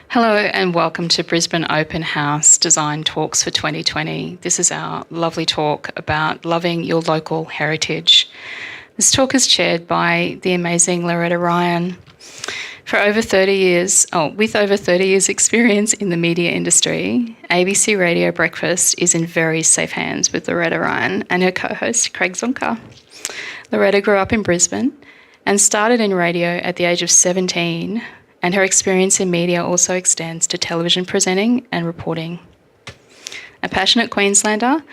Hello and welcome to Brisbane Open House Design Talks for 2020. This is our lovely talk about loving your local heritage. This talk is chaired by the amazing Loretta Ryan. With over 30 years experience in the media industry, ABC Radio Breakfast is in very safe hands with Loretta Ryan and her co-host Craig Zonka. Loretta grew up in Brisbane and started in radio at the age of 17, and her experience in media also extends to television presenting and reporting. A passionate Queenslander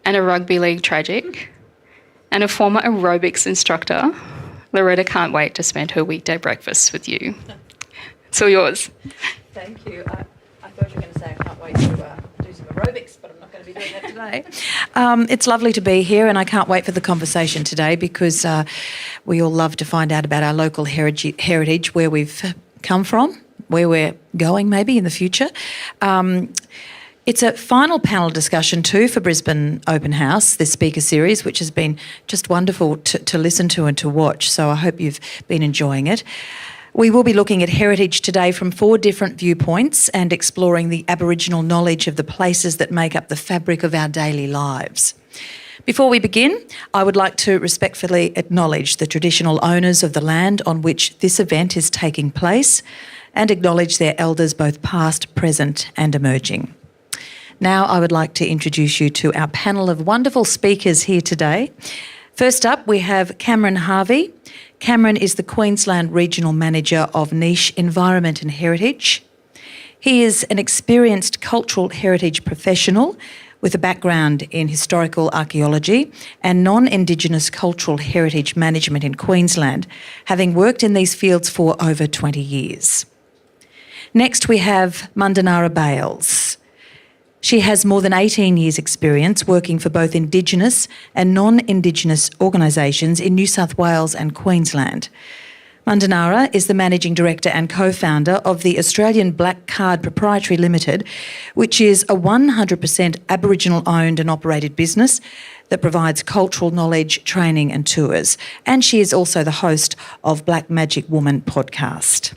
and a rugby league tragic and a former aerobics instructor, Loretta can't wait to spend her weekday breakfasts with you. It's all yours. Thank you. I thought you were going to say I can't wait to do some aerobics, but I'm not going to be doing that today. It's lovely to be here, and I can't wait for the conversation today because we all love to find out about our local heritage, where we've come from, where we're going maybe in the future. It's a final panel discussion too for Brisbane Open House, this speaker series, which has been just wonderful to listen to and to watch. So I hope you've been enjoying it. We will be looking at heritage today from 4 different viewpoints and exploring the Aboriginal knowledge of the places that make up the fabric of our daily lives. Before we begin, I would like to respectfully acknowledge the traditional owners of the land on which this event is taking place and acknowledge their elders both past, present and emerging. Now I would like to introduce you to our panel of wonderful speakers here today. First up, we have Cameron Harvey. Cameron is the Queensland Regional Manager of Niche Environment and Heritage. He is an experienced cultural heritage professional with a background in historical archaeology and non-Indigenous cultural heritage management in Queensland, having worked in these fields for over 20 years. Next, we have Mundanara Bales. She has more than 18 years' experience working for both Indigenous and non-Indigenous organisations in New South Wales and Queensland. Mundanara is the Managing Director and co-founder of the Australian Black Card Proprietary Limited, which is a 100% Aboriginal owned and operated business that provides cultural knowledge, training and tours. And she is also the host of Black Magic Woman podcast.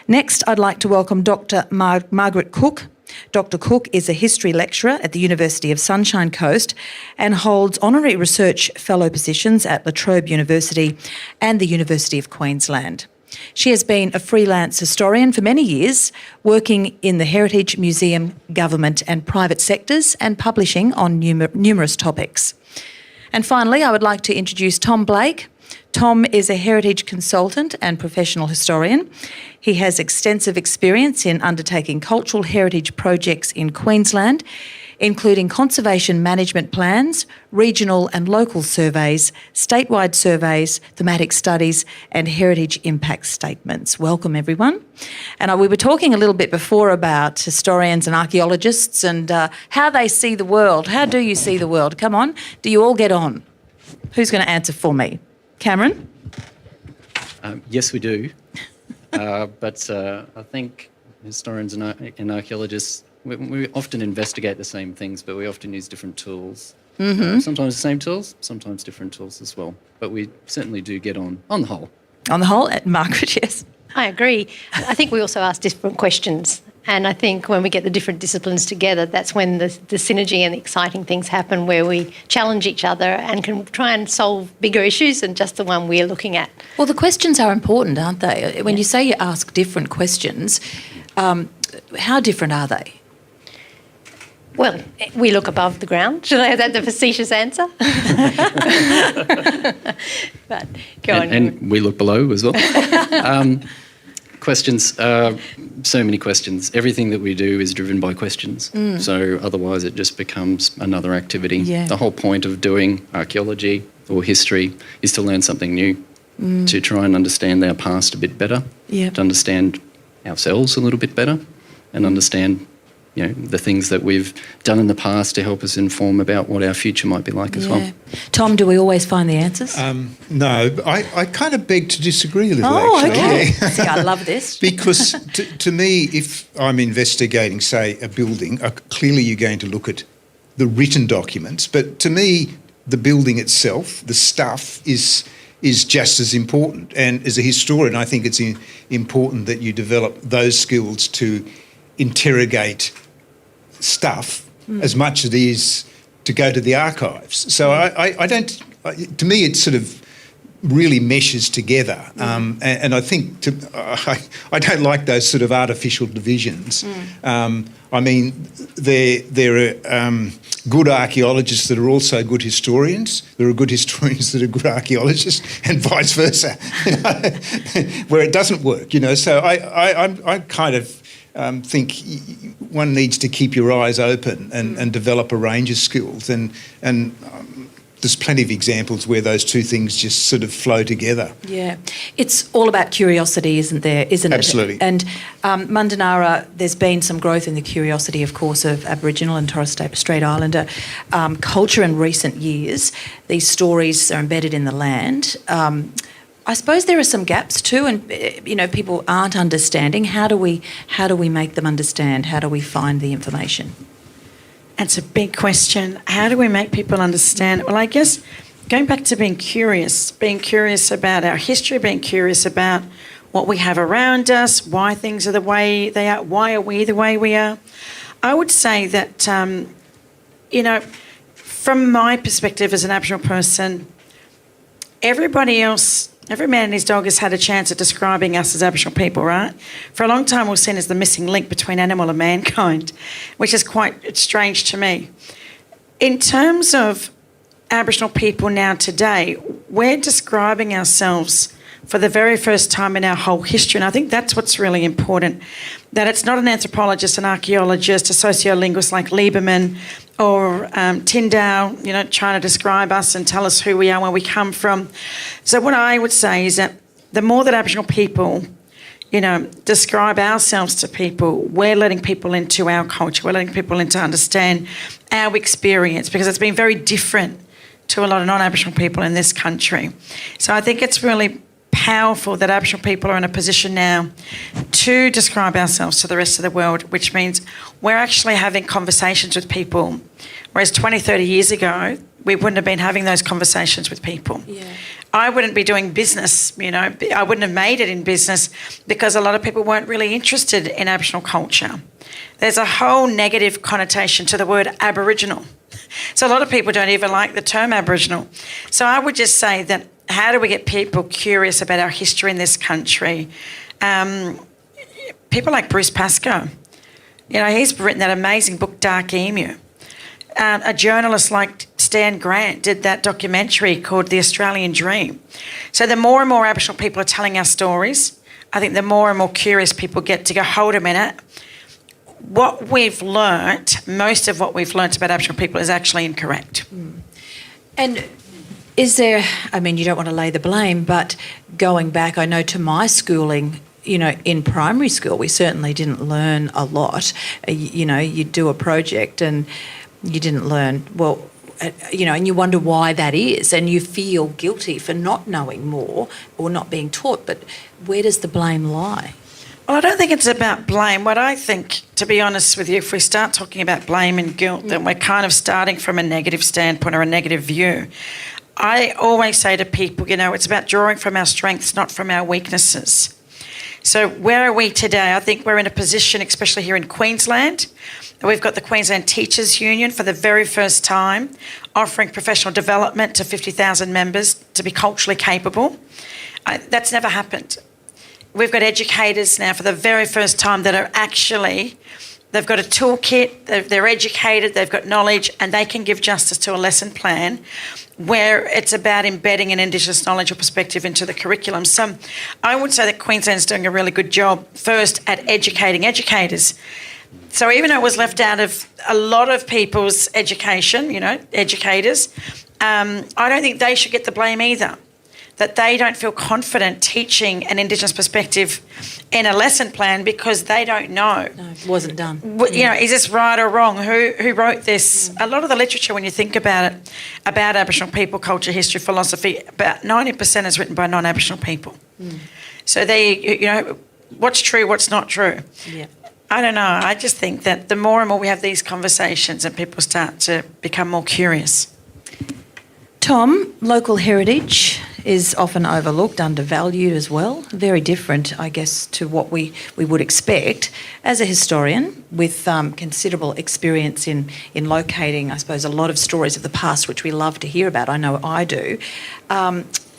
Next, I'd like to welcome Dr. Margaret Cook. Dr. Cook is a history lecturer at the University of Sunshine Coast and holds honorary research fellow positions at La Trobe University and the University of Queensland. She has been a freelance historian for many years, working in the heritage, museum, government and private sectors and publishing on numerous topics. And finally, I would like to introduce Tom Blake. Tom is a heritage consultant and professional historian. He has extensive experience in undertaking cultural heritage projects in Queensland, including conservation management plans, regional and local surveys, statewide surveys, thematic studies and heritage impact statements. Welcome everyone. And we were talking a little bit before about historians and archaeologists and how they see the world. How do you see the world? Come on, do you all get on? Who's going to answer for me? Cameron? Yes, we do. But I think historians and archaeologists, we often investigate the same things, but we often use different tools. Mm-hmm. Sometimes the same tools, sometimes different tools as well. But we certainly do get on the whole. On the whole, Margaret, yes. I agree. I think we also ask different questions. And I think when we get the different disciplines together, that's when the synergy and the exciting things happen, where we challenge each other and can try and solve bigger issues than just the one we're looking at. Well, the questions are important, aren't they? When you say you ask different questions, how different are they? Well, we look above the ground. Should I have that the facetious answer? But go on. And we look below as well. Questions, so many questions. Everything that we do is driven by questions. So otherwise it just becomes another activity. Yeah. The whole point of doing archaeology or history is to learn something new, to try and understand our past a bit better, to understand ourselves a little bit better and understand the things that we've done in the past to help us inform about what our future might be like as well. Tom, do we always find the answers? No, I kind of beg to disagree a little, actually. Okay. Yeah. See, I love this. Because to me, if I'm investigating, say, a building, clearly you're going to look at the written documents, but to me, the building itself, the stuff, is is just as important. And as a historian, I think it's important that you develop those skills to interrogate stuff as much as it is to go to the archives. So I don't, to me, it sort of really meshes together. And I think I don't like those sort of artificial divisions. I mean, there are good archaeologists that are also good historians. There are good historians that are good archaeologists, and vice versa, where it doesn't work, So I kind of think one needs to keep your eyes open and develop a range of skills. And there's plenty of examples where those two things just sort of flow together. Yeah. It's all about curiosity, isn't it? Absolutely. And Mundanara, there's been some growth in the curiosity, of course, of Aboriginal and Torres Strait Islander culture in recent years. These stories are embedded in the land. I suppose there are some gaps too, and people aren't understanding. How do we make them understand? How do we find the information? It's a big question. How do we make people understand? Well, I guess going back to being curious about our history, being curious about what we have around us, why things are the way they are, why are we the way we are. I would say that, from my perspective as an Aboriginal person, every man and his dog has had a chance at describing us as Aboriginal people, right? For a long time, we're seen as the missing link between animal and mankind, which is quite strange to me. In terms of Aboriginal people now today, we're describing ourselves for the very first time in our whole history, and I think that's what's really important, that it's not an anthropologist, an archaeologist, a sociolinguist like Lieberman or Tyndale, trying to describe us and tell us who we are, where we come from. So what I would say is that the more that Aboriginal people, describe ourselves to people, we're letting people into our culture, we're letting people in to understand our experience, because it's been very different to a lot of non-Aboriginal people in this country. So I think it's really powerful that Aboriginal people are in a position now to describe ourselves to the rest of the world, which means we're actually having conversations with people, whereas 20, 30 years ago, we wouldn't have been having those conversations with people. Yeah. I wouldn't be doing business, I wouldn't have made it in business because a lot of people weren't really interested in Aboriginal culture. There's a whole negative connotation to the word Aboriginal. So a lot of people don't even like the term Aboriginal. So I would just say that how do we get people curious about our history in this country? People like Bruce Pascoe, he's written that amazing book, Dark Emu. A journalist like Stan Grant did that documentary called The Australian Dream. So the more and more Aboriginal people are telling our stories, I think the more and more curious people get to go, hold a minute, what we've learnt, most of what we've learnt about Aboriginal people is actually incorrect. And is there, you don't want to lay the blame, but going back, I know to my schooling, in primary school, we certainly didn't learn a lot. You'd do a project and you didn't learn, and you wonder why that is, and you feel guilty for not knowing more or not being taught, but where does the blame lie? Well, I don't think it's about blame. What I think, to be honest with you, if we start talking about blame and guilt, then we're kind of starting from a negative standpoint or a negative view. I always say to people, it's about drawing from our strengths, not from our weaknesses. So where are we today? I think we're in a position, especially here in Queensland. We've got the Queensland Teachers Union for the very first time offering professional development to 50,000 members to be culturally capable. That's never happened. We've got educators now for the very first time that are actually, they've got a toolkit, they're educated, they've got knowledge, and they can give justice to a lesson plan where it's about embedding an Indigenous knowledge or perspective into the curriculum. So I would say that Queensland's doing a really good job first at educating educators. So even though it was left out of a lot of people's education, educators, I don't think they should get the blame either. That they don't feel confident teaching an Indigenous perspective in a lesson plan because they don't know. No, it wasn't done. Is this right or wrong? Who wrote this? A lot of the literature, when you think about it, about Aboriginal people, culture, history, philosophy, about 90% is written by non-Aboriginal people. So what's true, what's not true? Yeah. I don't know. I just think that the more and more we have these conversations and people start to become more curious. Tom, local heritage, is often overlooked, undervalued as well. Very different, I guess, to what we would expect. As a historian with considerable experience in locating, I suppose, a lot of stories of the past, which we love to hear about, I know I do,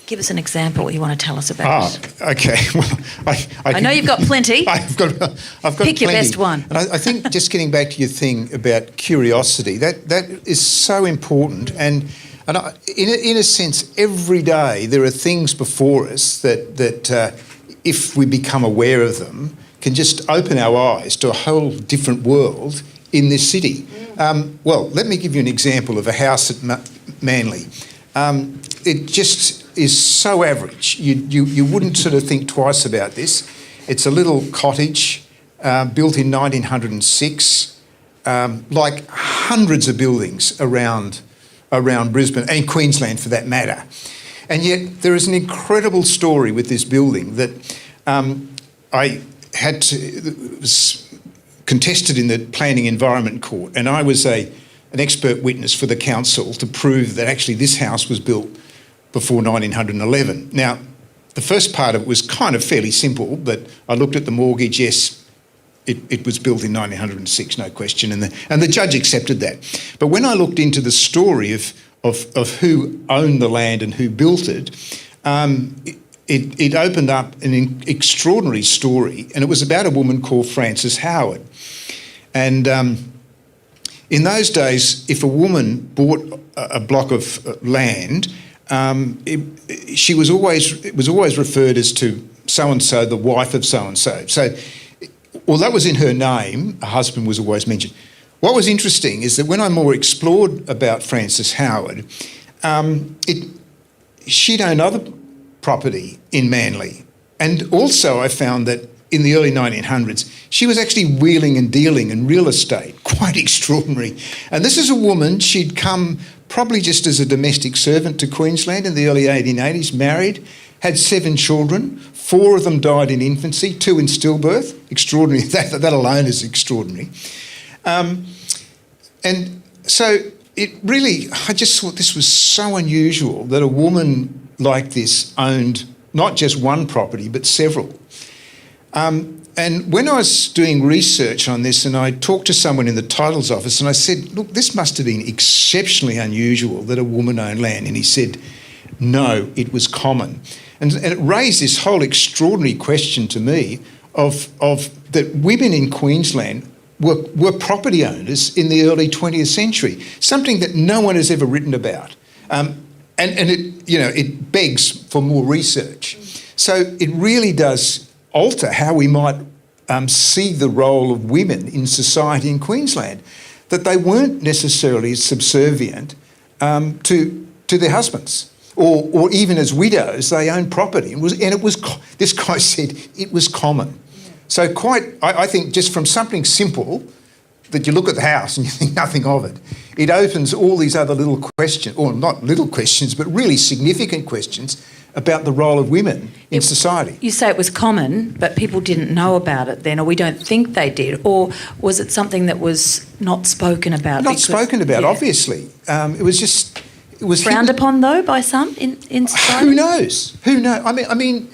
give us an example you want to tell us about. Okay. Well, I know you've got plenty. I've got Pick plenty. your best one. And I think just getting back to your thing about curiosity, that is so important. And in a sense, every day there are things before us that if we become aware of them, can just open our eyes to a whole different world in this city. Well, let me give you an example of a house at Manly. It just is so average. You wouldn't sort of think twice about this. It's a little cottage built in 1906, like hundreds of buildings around Brisbane and Queensland for that matter. And yet there is an incredible story with this building that was contested in the Planning Environment Court, and I was an expert witness for the council to prove that actually this house was built before 1911. Now, the first part of it was kind of fairly simple, but I looked at the mortgage, yes, it was built in 1906, no question, and the judge accepted that. But when I looked into the story of who owned the land and who built it, it opened up an extraordinary story, and it was about a woman called Frances Howard. And in those days, if a woman bought a block of land, it was always referred as to so-and-so, the wife of so-and-so. So, although it was in her name, a husband was always mentioned. What was interesting is that when I more explored about Frances Howard, she'd owned other property in Manly. And also I found that in the early 1900s, she was actually wheeling and dealing in real estate. Quite extraordinary. And this is a woman, she'd come probably just as a domestic servant to Queensland in the early 1880s, married, had 7 children, 4 of them died in infancy, 2 in stillbirth. Extraordinary. That alone is extraordinary. And so it really, I just thought this was so unusual that a woman like this owned not just one property, but several. And when I was doing research on this, and I talked to someone in the titles office, and I said, look, this must have been exceptionally unusual that a woman owned land. And he said, no, it was common. And it raised this whole extraordinary question to me of that women in Queensland were property owners in the early 20th century, something that no one has ever written about. And it begs for more research. So it really does alter how we might see the role of women in society in Queensland, that they weren't necessarily subservient to their husbands, or even as widows, they owned property. This guy said it was common. Yeah. So I think just from something simple, that you look at the house and you think nothing of it, it opens all these other little questions, or not little questions, but really significant questions about the role of women in society. You say it was common, but people didn't know about it then, or we don't think they did, or was it something that was not spoken about? Not spoken about, obviously. It was frowned upon, though, by some in society? Who knows? I mean,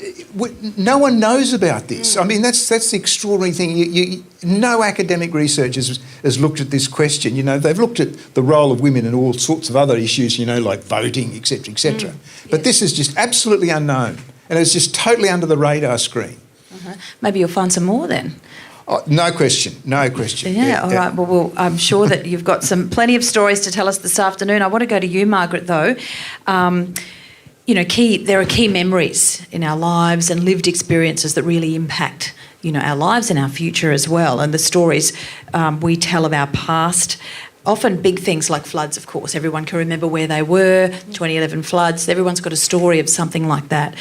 no one knows about this. I mean, that's the extraordinary thing. No academic research has looked at this question. They've looked at the role of women in all sorts of other issues, like voting, etc., etc. But this is just absolutely unknown, and it's just totally under the radar screen. Uh-huh. Maybe you'll find some more then. Oh, no question. Yeah, all right. Well, I'm sure that you've got plenty of stories to tell us this afternoon. I want to go to you, Margaret, though. There are key memories in our lives and lived experiences that really impact, our lives and our future as well. And the stories we tell of our past, often big things like floods, of course. Everyone can remember where they were, 2011 floods. Everyone's got a story of something like that.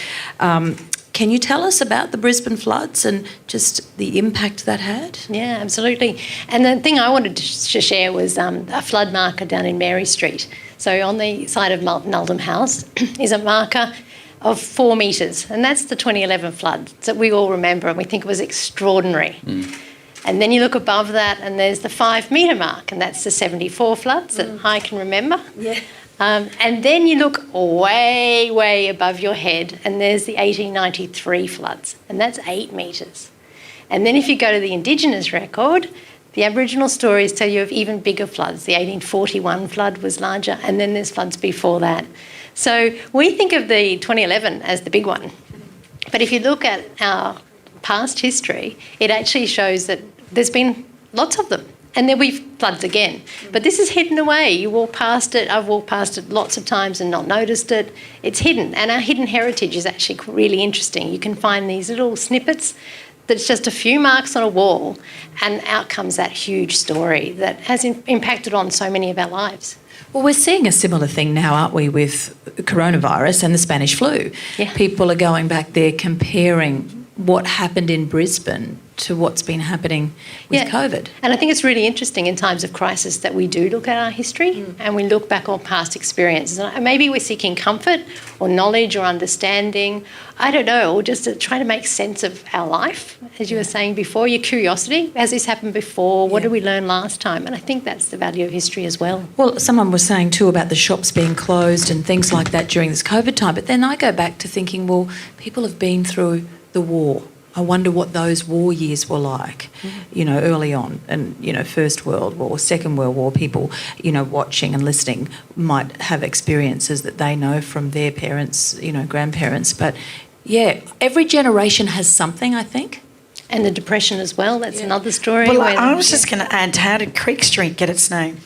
Can you tell us about the Brisbane floods and just the impact that had? Yeah, absolutely. And the thing I wanted to share was a flood marker down in Mary Street. So on the side of Nuldum House is a marker of 4 metres, and that's the 2011 flood that we all remember and we think it was extraordinary. And then you look above that and there's the 5 metre mark, and that's the 74 floods that I can remember. Yeah. And then you look way, way above your head, and there's the 1893 floods, and that's 8 metres. And then if you go to the Indigenous record, the Aboriginal stories tell you of even bigger floods. The 1841 flood was larger, and then there's floods before that. So we think of the 2011 as the big one. But if you look at our past history, it actually shows that there's been lots of them. And there'll be floods again. But this is hidden away. You walk past it. I've walked past it lots of times and not noticed it. It's hidden. And our hidden heritage is actually really interesting. You can find these little snippets that's just a few marks on a wall, and out comes that huge story that has impacted on so many of our lives. Well, we're seeing a similar thing now, aren't we, with coronavirus and the Spanish flu? Yeah. People are going back there comparing what happened in Brisbane to what's been happening with COVID. And I think it's really interesting in times of crisis that we do look at our history and we look back on past experiences. And maybe we're seeking comfort or knowledge or understanding, I don't know, or just to try to make sense of our life. As you were saying before, your curiosity, has this happened before? What did we learn last time? And I think that's the value of history as well. Well, someone was saying too about the shops being closed and things like that during this COVID time. But then I go back to thinking, well, people have been through the war. I wonder what those war years were like, you know, early on. And, you know, First World War, Second World War, people, you know, watching and listening might have experiences that they know from their parents, you know, grandparents. But, yeah, every generation has something, I think. And the Depression as well, that's another story. Well, I was just going to add, how did Creek Street get its name?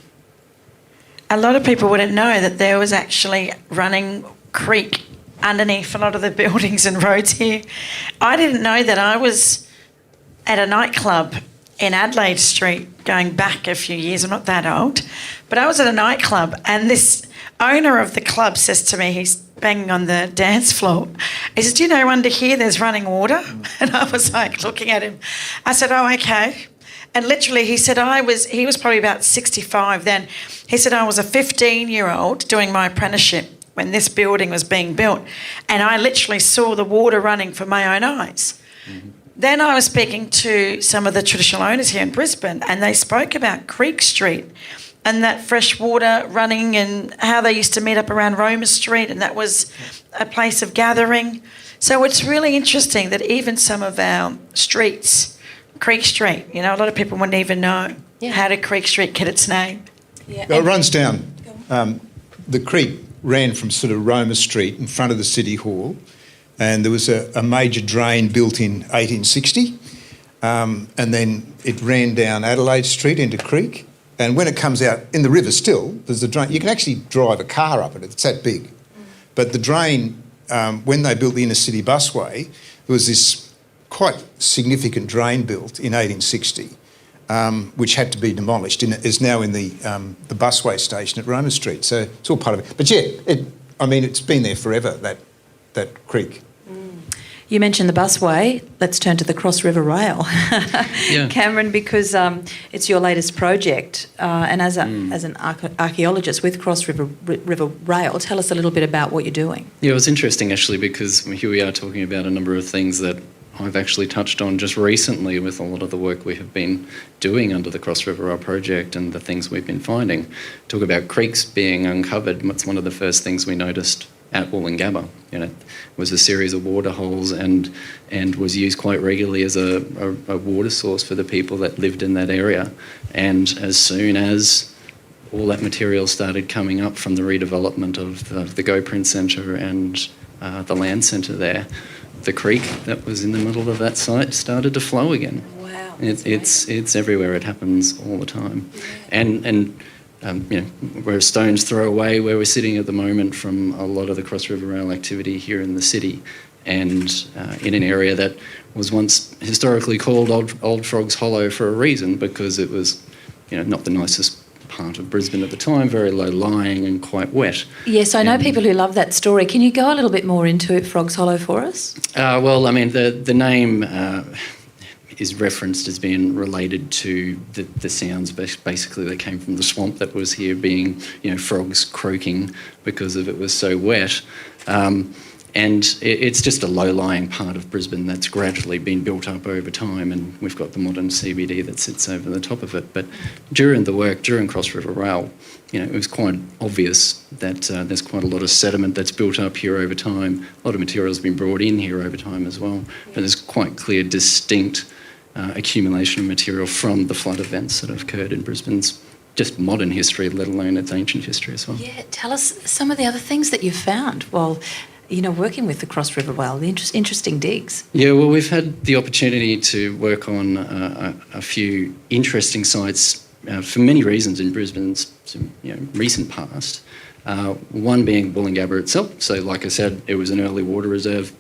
A lot of people wouldn't know that there was actually running creek underneath a lot of the buildings and roads here. I didn't know that. I was at a nightclub in Adelaide Street going back a few years. I'm not that old. But I was at a nightclub and this owner of the club says to me, he's banging on the dance floor, he says, do you know under here there's running water? And I was like looking at him. I said, oh, okay. And literally he said he was probably about 65 then. He said I was a 15-year-old doing my apprenticeship when this building was being built, and I literally saw the water running from my own eyes. Mm-hmm. Then I was speaking to some of the traditional owners here in Brisbane, and they spoke about Creek Street and that fresh water running and how they used to meet up around Roma Street, and that was a place of gathering. So it's really interesting that even some of our streets, Creek Street, you know, a lot of people wouldn't even know how did Creek Street get its name. Yeah. Well, it runs down the creek ran from sort of Roma Street in front of the City Hall, and there was a major drain built in 1860, and then it ran down Adelaide Street into Creek, and when it comes out in the river still, there's a drain. You can actually drive a car up it, it's that big. But the drain, when they built the inner city busway, there was this quite significant drain built in 1860, which had to be demolished and is now in the busway station at Roma Street. So it's all part of it. But yeah, it's been there forever, that creek. You mentioned the busway. Let's turn to the Cross River Rail, Cameron, because it's your latest project. And as an archaeologist with Cross River Rail, tell us a little bit about what you're doing. Yeah, it was interesting actually, because here we are talking about a number of things that I've actually touched on just recently with a lot of the work we have been doing under the Cross River Rail project and the things we've been finding. Talk about creeks being uncovered. It's one of the first things we noticed at Woolloongabba. You know, it was a series of water holes and was used quite regularly as a water source for the people that lived in that area. And as soon as all that material started coming up from the redevelopment of the GoPrint Centre and the land centre there, the creek that was in the middle of that site started to flow again. Wow. It's everywhere. It happens all the time. And you know, we're a stone's throw away where we're sitting at the moment from a lot of the Cross River Rail activity here in the city, and in an area that was once historically called Old Frogs Hollow for a reason, because it was, you know, not the nicest part of Brisbane at the time, very low lying and quite wet. Yes, I know people who love that story. Can you go a little bit more into it, Frogs Hollow, for us? Well, I mean, the name is referenced as being related to the sounds basically that came from the swamp that was here, being, you know, frogs croaking because of it was so wet. And it's just a low-lying part of Brisbane that's gradually been built up over time, and we've got the modern CBD that sits over the top of it. But during the work, during Cross River Rail, it was quite obvious that there's quite a lot of sediment that's built up here over time. A lot of material has been brought in here over time as well. But there's quite clear, distinct accumulation of material from the flood events that have occurred in Brisbane's just modern history, let alone its ancient history as well. Yeah, tell us some of the other things that you've found while working with the Cross River Rail, the interesting digs. Yeah, well, we've had the opportunity to work on a few interesting sites for many reasons in Brisbane's recent past. One being Woolloongabba itself. So, like I said, it was an early water reserve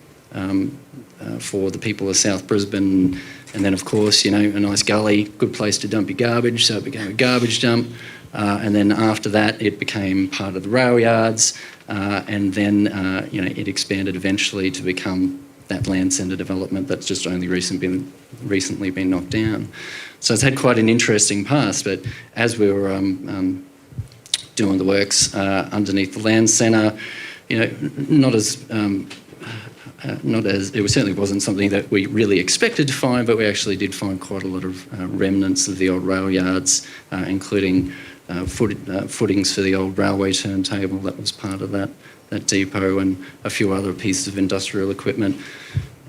for the people of South Brisbane. And then, of course, a nice gully, good place to dump your garbage, so it became a garbage dump. And then after that, it became part of the rail yards. And then, it expanded eventually to become that land centre development that's just only recently been knocked down. So it's had quite an interesting past. But as we were doing the works underneath the land centre, it certainly wasn't something that we really expected to find, but we actually did find quite a lot of remnants of the old rail yards, including footings for the old railway turntable that was part of that depot, and a few other pieces of industrial equipment.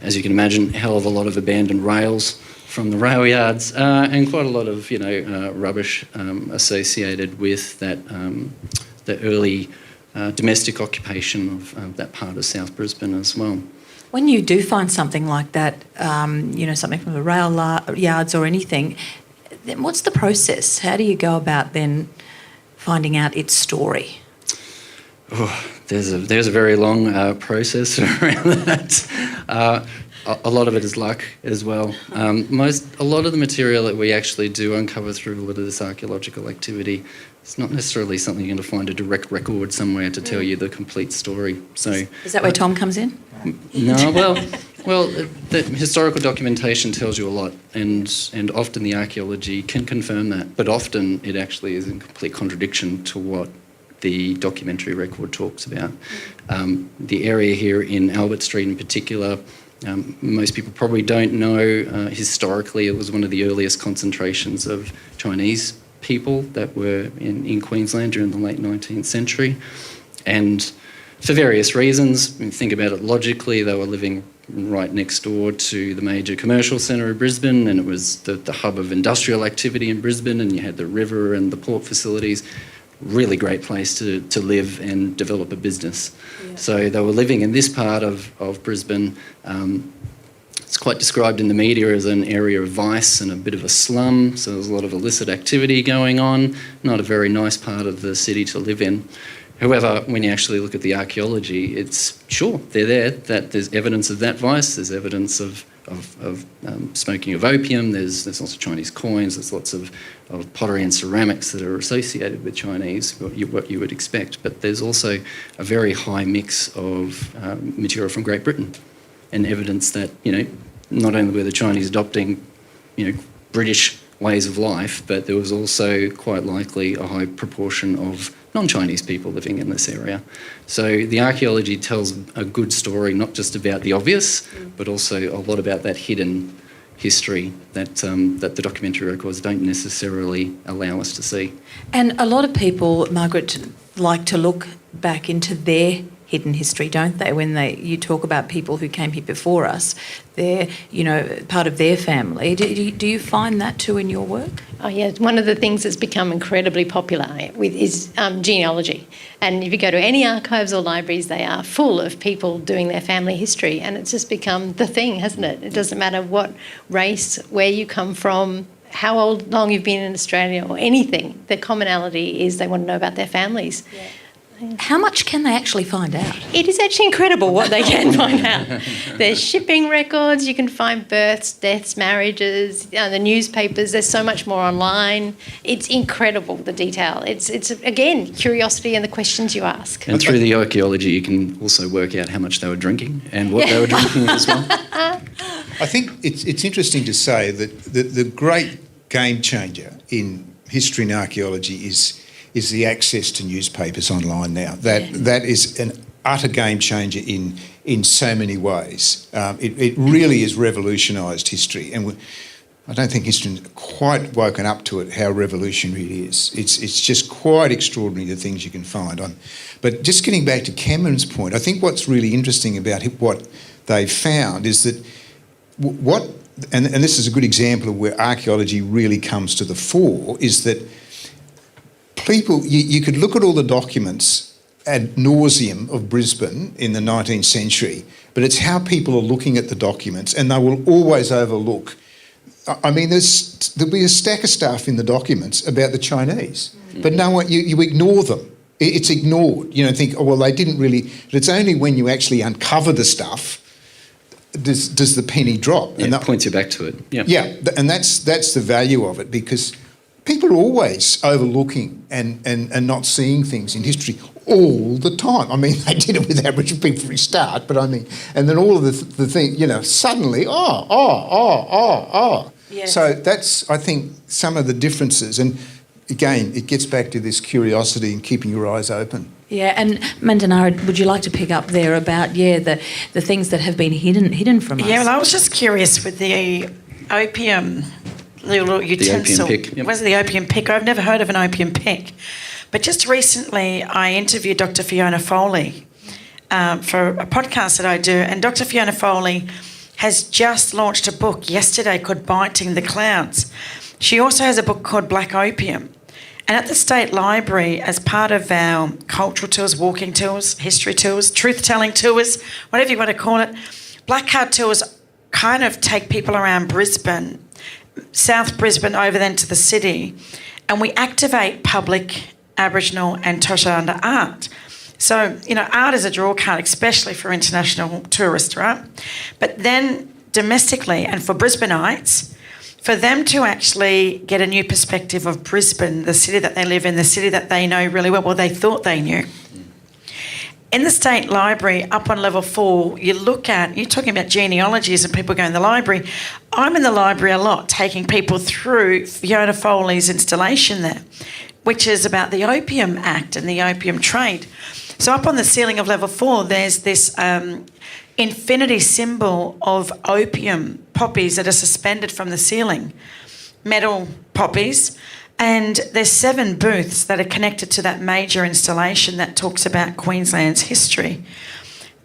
As you can imagine, a hell of a lot of abandoned rails from the rail yards, and quite a lot of rubbish associated with that the early domestic occupation of that part of South Brisbane as well. When you do find something like that, something from the rail yards or anything, then what's the process? How do you go about then finding out its story? Oh, there's a very long process around that. A lot of it is luck as well. A lot of the material that we actually do uncover through a lot of this archaeological activity, it's not necessarily something you're going to find a direct record somewhere to tell you the complete story. So is that where Tom comes in? No, well, the historical documentation tells you a lot, and often the archaeology can confirm that, but often it actually is in complete contradiction to what the documentary record talks about. The area here in Albert Street in particular, most people probably don't know, historically it was one of the earliest concentrations of Chinese people that were in Queensland during the late 19th century. And for various reasons, think about it logically, they were living right next door to the major commercial centre of Brisbane, and it was the hub of industrial activity in Brisbane, and you had the river and the port facilities. Really great place to live and develop a business. Yeah. So they were living in this part of Brisbane. It's quite described in the media as an area of vice and a bit of a slum, so there's a lot of illicit activity going on, not a very nice part of the city to live in. However, when you actually look at the archaeology, it's sure, they're there, that there's evidence of that vice, there's evidence of smoking of opium, there's lots of Chinese coins, there's lots of pottery and ceramics that are associated with Chinese, what you would expect. But there's also a very high mix of material from Great Britain, and evidence that, not only were the Chinese adopting, British ways of life, but there was also quite likely a high proportion of non-Chinese people living in this area. So the archaeology tells a good story, not just about the obvious, but also a lot about that hidden history that the documentary records don't necessarily allow us to see. And a lot of people, Margaret, like to look back into their hidden history, don't they? When you talk about people who came here before us, they're, part of their family. Do you find that too in your work? Oh yeah, one of the things that's become incredibly popular is genealogy. And if you go to any archives or libraries, they are full of people doing their family history, and it's just become the thing, hasn't it? It doesn't matter what race, where you come from, how long you've been in Australia or anything. The commonality is they want to know about their families. Yeah. How much can they actually find out? It is actually incredible what they can find out. There's shipping records, you can find births, deaths, marriages, the newspapers, there's so much more online. It's incredible, the detail. It's again, curiosity and the questions you ask. And through the archaeology, you can also work out how much they were drinking and what they were drinking as well. I think it's interesting to say that the great game changer in history and archaeology is the access to newspapers online now. That is an utter game changer in so many ways. It really has revolutionised history, and I don't think history's quite woken up to it, how revolutionary it is. It's just quite extraordinary, the things you can find. But just getting back to Cameron's point, I think what's really interesting about what they've found is that and this is a good example of where archaeology really comes to the fore, is that people, you could look at all the documents ad nauseum of Brisbane in the 19th century, but it's how people are looking at the documents, and they will always overlook. I mean, there'll be a stack of stuff in the documents about the Chinese, but no one, you ignore them. It's ignored. You know, think, oh, well, they didn't really. But it's only when you actually uncover the stuff does the penny drop. Yeah, and it points you back to it. Yeah. Yeah, and that's the value of it, because people are always overlooking and not seeing things in history all the time. I mean, they did it with Aboriginal people for a start, but I mean, and then all of the thing, you know, suddenly, Yes. So that's, I think, some of the differences. And again, it gets back to this curiosity and keeping your eyes open. Yeah, and Mandanara, would you like to pick up there about, the things that have been hidden from us? Yeah, well, I was just curious with the opium little utensil. The opium pick. Yep. Was it the opium pick? I've never heard of an opium pick. But just recently I interviewed Dr. Fiona Foley for a podcast that I do, and Dr. Fiona Foley has just launched a book yesterday called Biting the Clouds. She also has a book called Black Opium. And at the State Library, as part of our cultural tours, walking tours, history tours, truth-telling tours, whatever you want to call it, Black Card tours kind of take people around Brisbane, South Brisbane, over then to the city, and we activate public Aboriginal and Torres Strait Islander art. So, you know, art is a draw card, especially for international tourists, right? But then domestically, and for Brisbaneites, for them to actually get a new perspective of Brisbane, the city that they live in, the city that they know really well they thought they knew. In the State Library, up on level 4, you're talking about genealogies and people going to the library. I'm in the library a lot, taking people through Fiona Foley's installation there, which is about the Opium Act and the opium trade. So up on the ceiling of level 4, there's this infinity symbol of opium poppies that are suspended from the ceiling, metal poppies, and there's 7 booths that are connected to that major installation that talks about Queensland's history.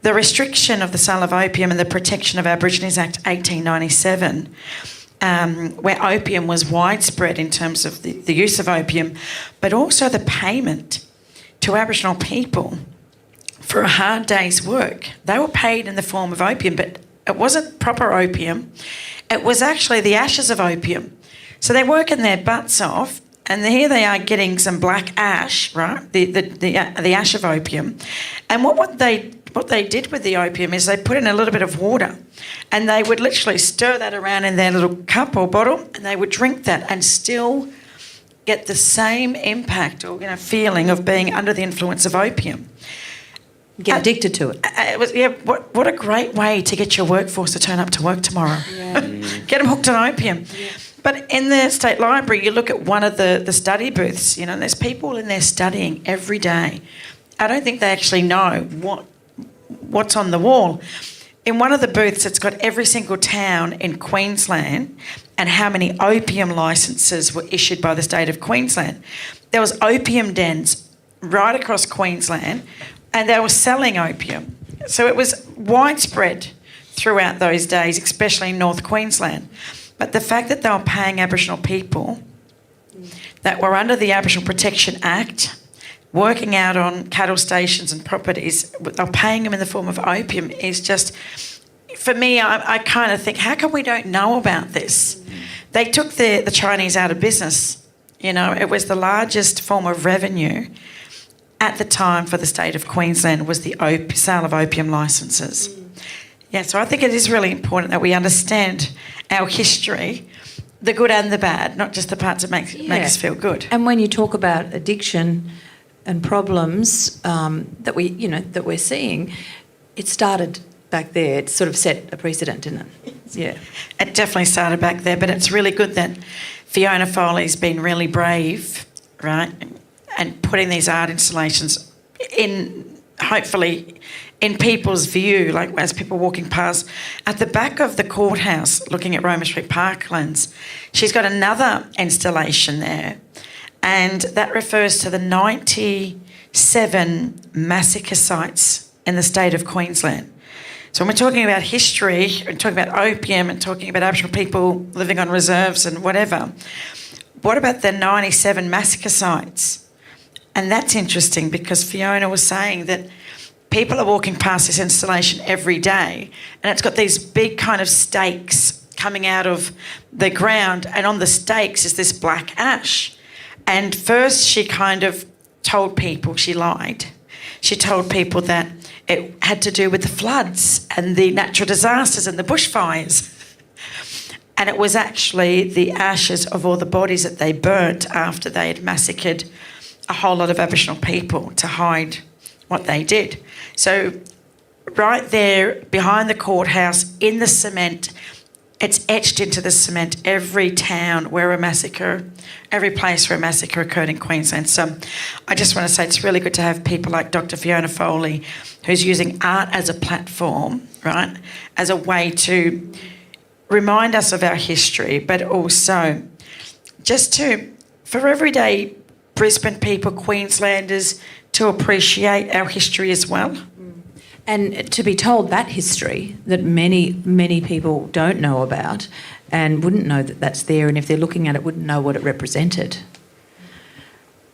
The restriction of the sale of opium and the Protection of Aborigines Act 1897, where opium was widespread in terms of the use of opium, but also the payment to Aboriginal people for a hard day's work. They were paid in the form of opium, but it wasn't proper opium. It was actually the ashes of opium. So they're working their butts off, and here they are getting some black ash, right? The ash of opium. And what they did with the opium is they put in a little bit of water, and they would literally stir that around in their little cup or bottle, and they would drink that and still get the same impact or feeling of being under the influence of opium. Get addicted to it. It was, what a great way to get your workforce to turn up to work tomorrow. Yeah. Get them hooked on opium. Yeah. But in the State Library, you look at one of the study booths, there's people in there studying every day. I don't think they actually know what's on the wall. In one of the booths, it's got every single town in Queensland and how many opium licences were issued by the state of Queensland. There was opium dens right across Queensland, and they were selling opium. So it was widespread throughout those days, especially in North Queensland. But the fact that they were paying Aboriginal people that were under the Aboriginal Protection Act, working out on cattle stations and properties, they were paying them in the form of opium is just, for me, I kind of think, how come we don't know about this? They took the Chinese out of business. It was the largest form of revenue at the time for the state of Queensland was the sale of opium licences. Yeah, so I think it is really important that we understand our history, the good and the bad, not just the parts that make us feel good. And when you talk about addiction and problems that we're seeing, it started back there. It sort of set a precedent, didn't it? Yeah. It definitely started back there, but it's really good that Fiona Foley's been really brave, right, and putting these art installations in hopefully in people's view, like as people walking past, at the back of the courthouse, looking at Roma Street Parklands, she's got another installation there, and that refers to the 97 massacre sites in the state of Queensland. So when we're talking about history, and talking about opium and talking about Aboriginal people living on reserves and whatever, what about the 97 massacre sites? And that's interesting because Fiona was saying that people are walking past this installation every day, and it's got these big kind of stakes coming out of the ground, and on the stakes is this black ash. And first she kind of told people, she lied. She told people that it had to do with the floods and the natural disasters and the bushfires. And it was actually the ashes of all the bodies that they burnt after they had massacred a whole lot of Aboriginal people to hide what they did. So right there behind the courthouse in the cement, it's etched into the cement, every town where a massacre, every place where a massacre occurred in Queensland. So I just want to say it's really good to have people like Dr. Fiona Foley, who's using art as a platform, right, as a way to remind us of our history, but also just for everyday Brisbane people, Queenslanders, to appreciate our history as well. And to be told that history that many, many people don't know about and wouldn't know that that's there, and if they're looking at it, wouldn't know what it represented.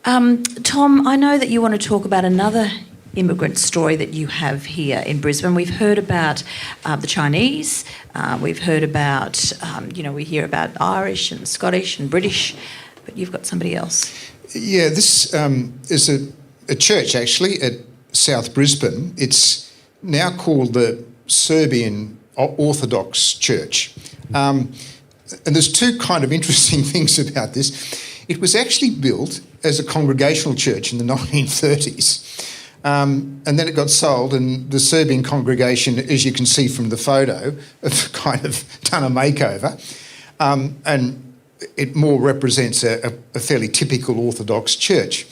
Tom, I know that you want to talk about another immigrant story that you have here in Brisbane. We've heard about the Chinese, we've heard about, we hear about Irish and Scottish and British, but you've got somebody else. Yeah, this is a church actually at South Brisbane. It's now called the Serbian Orthodox Church. And there's two kind of interesting things about this. It was actually built as a congregational church in the 1930s. And then it got sold, and the Serbian congregation, as you can see from the photo, have kind of done a makeover. And it more represents a fairly typical Orthodox church.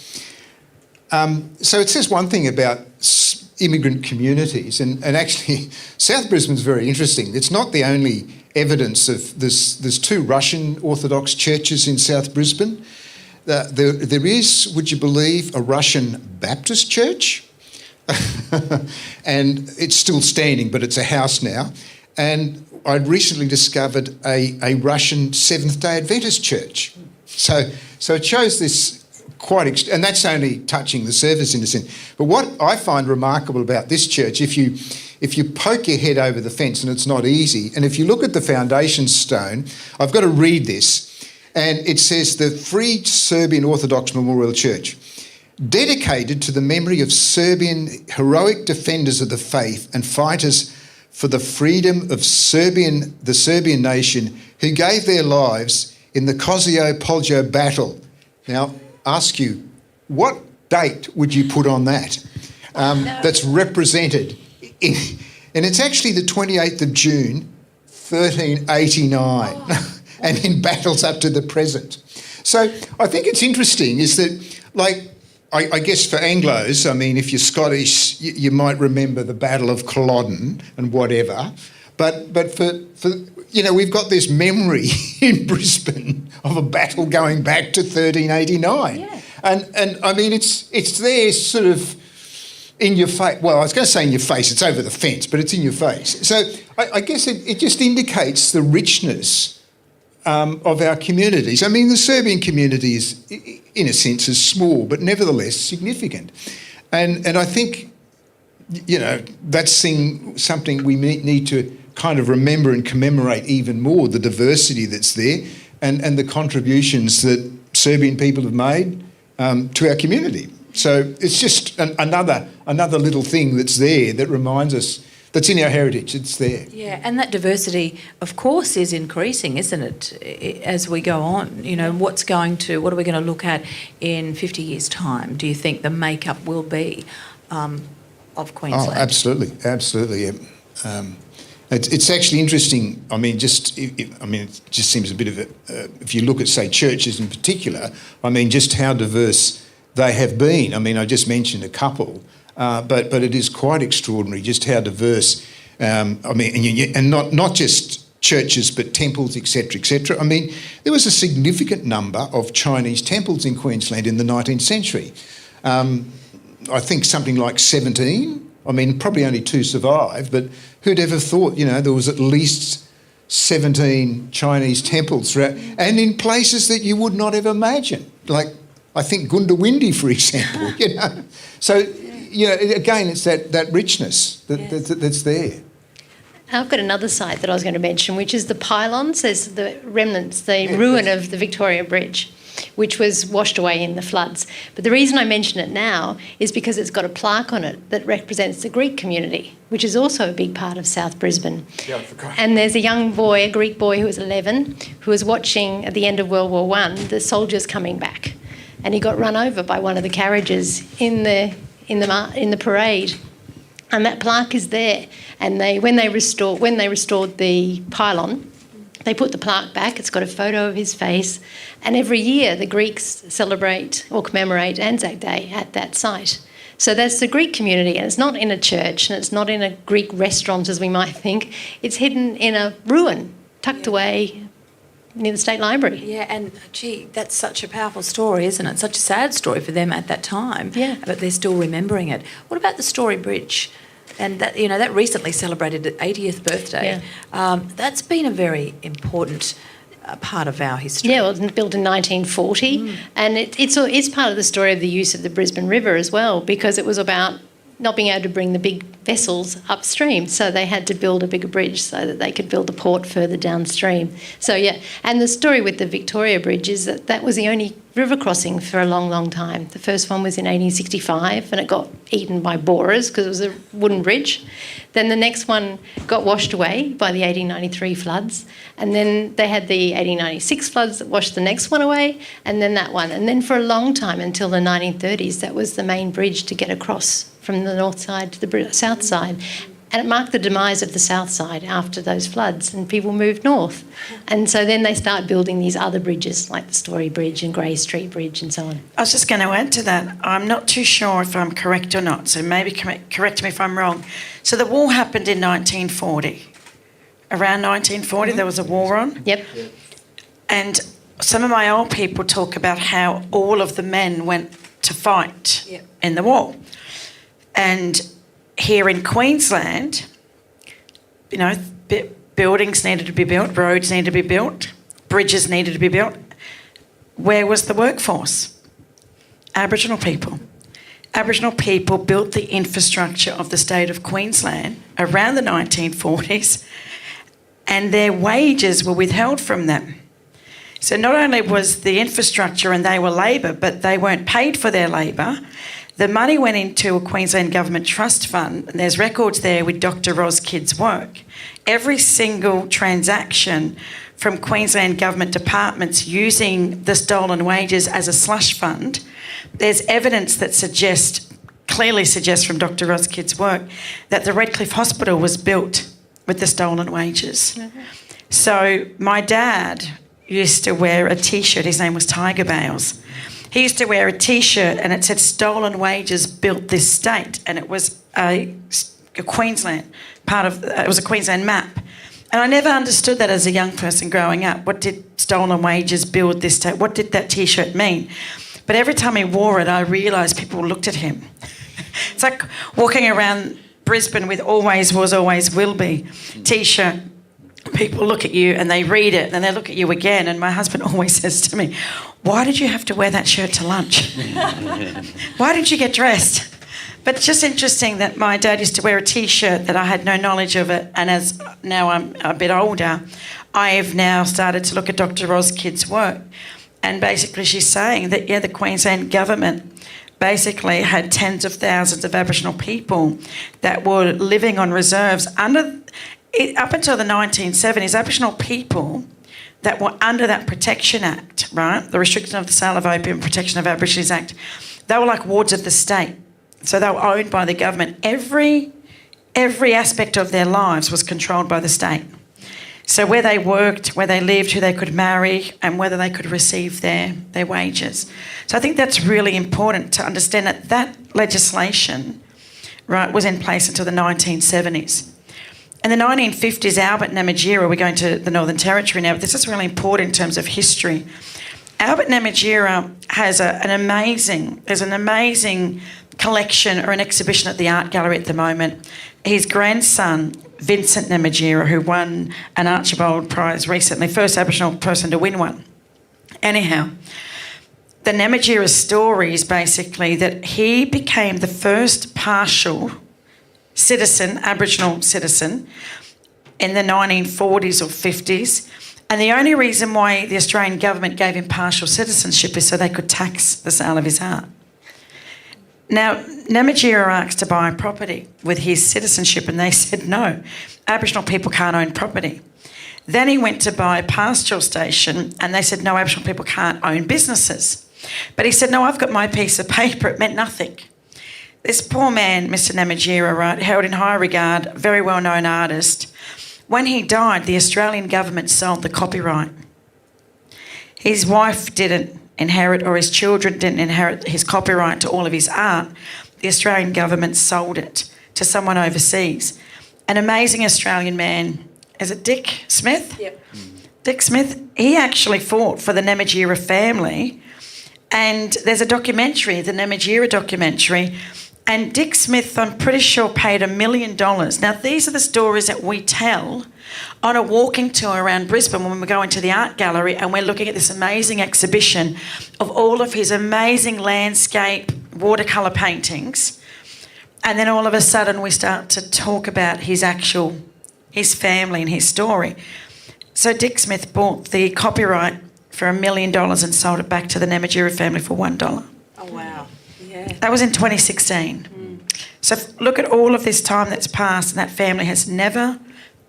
So it says one thing about immigrant communities, and actually South Brisbane's very interesting. It's not the only evidence of this. There's two Russian Orthodox churches in South Brisbane. There is, would you believe, a Russian Baptist church, and it's still standing, but it's a house now. And I'd recently discovered a Russian Seventh-day Adventist church. So it shows this and that's only touching the surface in a sense. But what I find remarkable about this church, if you poke your head over the fence, and it's not easy, and if you look at the foundation stone, I've got to read this, and it says the Free Serbian Orthodox Memorial Church, dedicated to the memory of Serbian heroic defenders of the faith and fighters for the freedom of the Serbian nation who gave their lives in the Kosovo-Poljo battle. Now, ask you, what date would you put on that that's represented? And it's actually the 28th of June, 1389, and in battles up to the present. So I think it's interesting is that, like, I guess for Anglos, I mean, if you're Scottish, you might remember the Battle of Culloden and whatever. But for we've got this memory in Brisbane of a battle going back to 1389. Yeah. And I mean, it's there sort of in your face. Well, I was going to say in your face. It's over the fence, but it's in your face. So I guess it just indicates the richness of our communities. I mean, the Serbian community is, in a sense, is small, but nevertheless significant. And I think, that's something we need to kind of remember and commemorate even more, the diversity that's there and the contributions that Serbian people have made to our community. So it's just another little thing that's there that reminds us, that's in our heritage, it's there. Yeah, and that diversity, of course, is increasing, isn't it, as we go on? What are we going to look at in 50 years' time? Do you think the makeup will be of Queensland? Oh, absolutely, yeah. It's actually interesting. I mean, it just seems a bit of if you look at, say, churches in particular, I mean, just how diverse they have been. I mean, I just mentioned a couple. but it is quite extraordinary just how diverse. And not just churches, but temples, etc., etc. I mean, there was a significant number of Chinese temples in Queensland in the 19th century. I think something like 17. I mean, probably only 2 survive, but who'd ever thought, there was at least 17 Chinese temples throughout, and in places that you would not have imagined, like I think Gundawindi, for example. So again, it's that richness that's there. I've got another site that I was going to mention, which is the pylons. There's the remnants, the ruin of the Victoria Bridge, which was washed away in the floods. But the reason I mention it now is because it's got a plaque on it that represents the Greek community, which is also a big part of South Brisbane. Yeah, I forgot. And there's a young boy, a Greek boy who was 11, who was watching at the end of World War I the soldiers coming back, and he got run over by one of the carriages in the parade. And that plaque is there. And when they restored the pylon, they put the plaque back. It's got a photo of his face. And every year the Greeks celebrate or commemorate Anzac Day at that site. So that's the Greek community. And it's not in a church and it's not in a Greek restaurant as we might think. It's hidden in a ruin, tucked away near the State Library. Yeah, and gee, that's such a powerful story, isn't it? Such a sad story for them at that time. Yeah. But they're still remembering it. What about the Story Bridge? And that that recently celebrated its 80th birthday. Yeah. That's been a very important part of our history. Yeah, well, it was built in 1940, and it's part of the story of the use of the Brisbane River as well, because it was about not being able to bring the big vessels upstream, so they had to build a bigger bridge so that they could build a port further downstream. So yeah, and the story with the Victoria Bridge is that was the only river crossing for a long, long time. The first one was in 1865 and it got eaten by borers because it was a wooden bridge. Then the next one got washed away by the 1893 floods, and then they had the 1896 floods that washed the next one away, and then that one. And then for a long time, until the 1930s, that was the main bridge to get across from the north side to the south side. And it marked the demise of the south side after those floods, and people moved north. And so then they start building these other bridges like the Story Bridge and Grey Street Bridge and so on. I was just going to add to that. I'm not too sure if I'm correct or not, so maybe correct me if I'm wrong. So the war happened in 1940. Around 1940 there was a war on. Yep. And some of my old people talk about how all of the men went to fight in the war. And here in Queensland, buildings needed to be built, roads needed to be built, bridges needed to be built. Where was the workforce? Aboriginal people. Aboriginal people built the infrastructure of the state of Queensland around the 1940s, and their wages were withheld from them. So not only was the infrastructure and they were labour, but they weren't paid for their labour. The money went into a Queensland Government trust fund, and there's records there with Dr. Ros Kidd's work. Every single transaction from Queensland Government departments using the stolen wages as a slush fund, there's evidence that clearly suggests from Dr. Ros Kidd's work that the Redcliffe Hospital was built with the stolen wages. Mm-hmm. So my dad used to wear a T-shirt, his name was Tiger Bales. He used to wear a T-shirt and it said "Stolen wages built this state," and it was a Queensland it was a Queensland map. And I never understood that as a young person growing up. What did stolen wages build this state? What did that T-shirt mean? But every time he wore it, I realised people looked at him. It's like walking around Brisbane with "Always was, always will be" T-shirt. People look at you and they read it and they look at you again, and my husband always says to me, "Why did you have to wear that shirt to lunch? Why didn't you get dressed?" But it's just interesting that my dad used to wear a T-shirt that I had no knowledge of it, and as now I'm a bit older, I have now started to look at Dr. Ros Kidd's work, and basically she's saying that, the Queensland Government basically had tens of thousands of Aboriginal people that were living on reserves up until the 1970s. Aboriginal people that were under that Protection Act, right, the Restriction of the Sale of Opium, Protection of Aborigines Act, they were like wards of the state. So they were owned by the government. Every aspect of their lives was controlled by the state. So where they worked, where they lived, who they could marry, and whether they could receive their wages. So I think that's really important to understand that legislation right, was in place until the 1970s. In the 1950s, Albert Namatjira, we're going to the Northern Territory now, but this is really important in terms of history. Albert Namatjira has there's an amazing collection or an exhibition at the Art Gallery at the moment. His grandson, Vincent Namatjira, who won an Archibald Prize recently, first Aboriginal person to win one. Anyhow, the Namatjira story is basically that he became the first partial citizen, Aboriginal citizen, in the 1940s or 50s. And the only reason why the Australian government gave him partial citizenship is so they could tax the sale of his art. Now, Namatjira asked to buy property with his citizenship and they said no, Aboriginal people can't own property. Then he went to buy a pastoral station and they said no, Aboriginal people can't own businesses. But he said, no, I've got my piece of paper, it meant nothing. This poor man, Mr Namatjira, right, held in high regard, very well-known artist. When he died, the Australian government sold the copyright. His wife didn't inherit, or his children didn't inherit his copyright to all of his art. The Australian government sold it to someone overseas. An amazing Australian man, is it Dick Smith? Yep. Dick Smith, he actually fought for the Namatjira family, and there's a documentary, the Namatjira documentary, and Dick Smith, I'm pretty sure, paid $1 million. Now, these are the stories that we tell on a walking tour around Brisbane when we go into the art gallery and we're looking at this amazing exhibition of all of his amazing landscape watercolour paintings. And then all of a sudden we start to talk about his family and his story. So Dick Smith bought the copyright for $1 million and sold it back to the Namatjira family for $1. Oh, wow. Yeah. That was in 2016. So look at all of this time that's passed and that family has never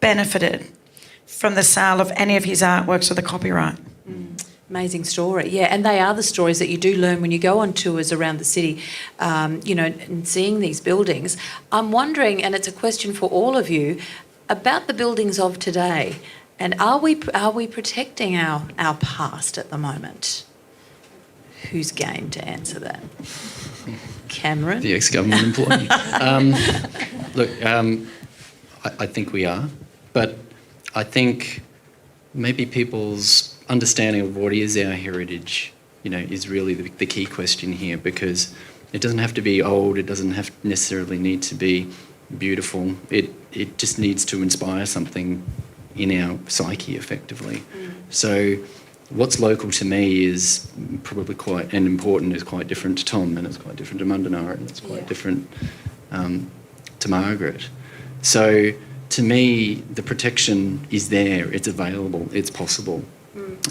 benefited from the sale of any of his artworks or the copyright. Amazing story, yeah. And they are the stories that you do learn when you go on tours around the city, and seeing these buildings. I'm wondering, and it's a question for all of you, about the buildings of today. And are we protecting our past at the moment? Who's game to answer that? Cameron? The ex-government employee. Look, I think we are, but I think maybe people's understanding of what is our heritage, is really the key question here, because it doesn't have to be old, it doesn't necessarily need to be beautiful. It just needs to inspire something in our psyche, effectively. So what's local to me is probably quite, and important, is quite different to Tom, and it's quite different to Mundanara, and it's quite different to Margaret. So to me, the protection is there, it's available, it's possible.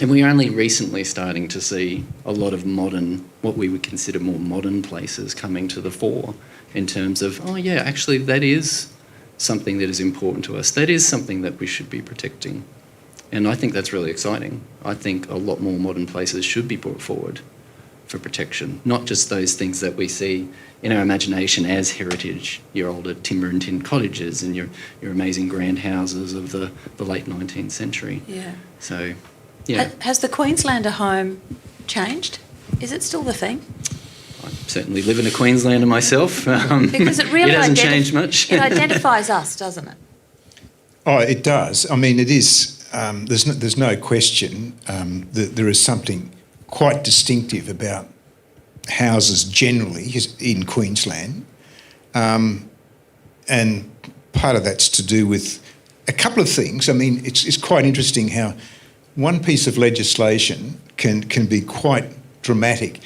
And we're only recently starting to see a lot of modern, what we would consider more modern places coming to the fore in terms of, oh yeah, actually that is something that is important to us. That is something that we should be protecting. And I think that's really exciting. I think a lot more modern places should be brought forward for protection, not just those things that we see in our imagination as heritage, your older timber and tin cottages and your amazing grand houses of the late 19th century. Yeah. So, yeah. Has the Queenslander home changed? Is it still the thing? I certainly live in a Queenslander myself. Because it really hasn't changed much. It identifies us, doesn't it? Oh, it does. I mean, it is. There's no question that there is something quite distinctive about houses generally in Queensland, and part of that's to do with a couple of things. I mean, it's quite interesting how one piece of legislation can be quite dramatic.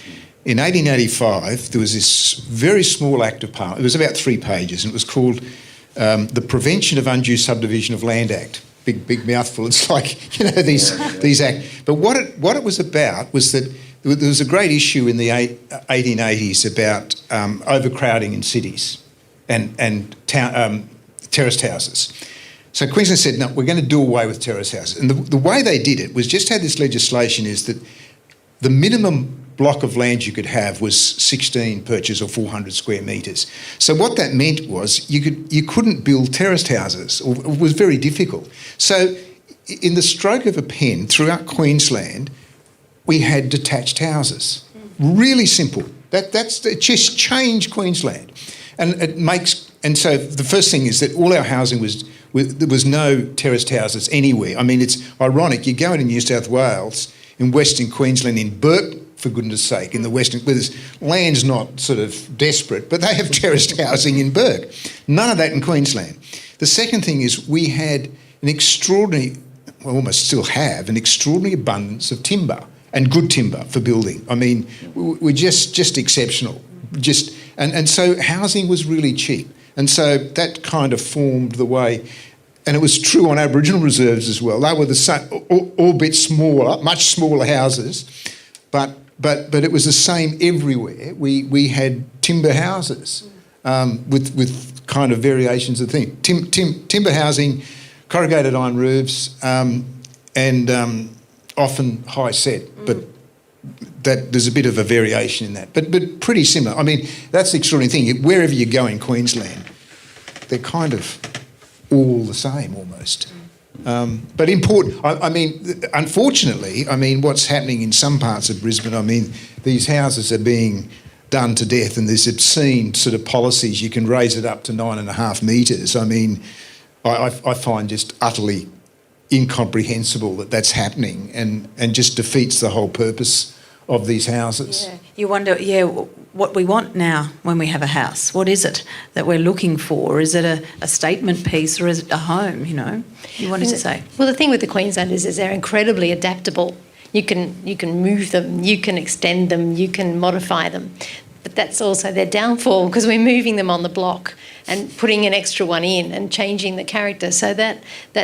In 1885, there was this very small Act of Parliament. It was about 3 pages, and it was called the Prevention of Undue Subdivision of Land Act. Big mouthful. It's like, these acts. But what it was about was that there was a great issue in the 1880s about overcrowding in cities and terraced houses. So Queensland said, no, we're going to do away with terrace houses. And the way they did it was just had this legislation is that the minimum block of land you could have was 16 perches or 400 square metres. So what that meant was you couldn't build terraced houses, or it was very difficult. So in the stroke of a pen throughout Queensland, we had detached houses. Really simple. It just changed Queensland. And it makes and so the first thing is that all our housing there was no terraced houses anywhere. I mean, it's ironic. You go into New South Wales, in Western Queensland, in Burke, for goodness sake, in the Western, where land's not sort of desperate, but they have terraced housing in Burke. None of that in Queensland. The second thing is we had an extraordinary, well, almost still have, an extraordinary abundance of timber, and good timber for building. I mean, we're just exceptional. And so housing was really cheap. And so that kind of formed the way, and it was true on Aboriginal reserves as well. They were the same, all bit smaller, much smaller houses, but it was the same everywhere. We had timber houses with kind of variations of things. Timber housing, corrugated iron roofs, and often high set, but that there's a bit of a variation in that, but pretty similar. I mean, that's the extraordinary thing. Wherever you go in Queensland, they're kind of all the same almost. But important. I mean, unfortunately, I mean, what's happening in some parts of Brisbane, I mean, these houses are being done to death, and there's obscene sort of policies. You can raise it up to 9.5 metres. I mean, I find just utterly incomprehensible that that's happening, and just defeats the whole purpose of these houses. Yeah. You wonder, what we want now when we have a house. What is it that we're looking for? Is it a statement piece, or is it a home, you know? You wanted to say? Well, the thing with the Queenslanders is they're incredibly adaptable. You can move them, you can extend them, you can modify them. But that's also their downfall, because we're moving them on the block and putting an extra one in and changing the character. So that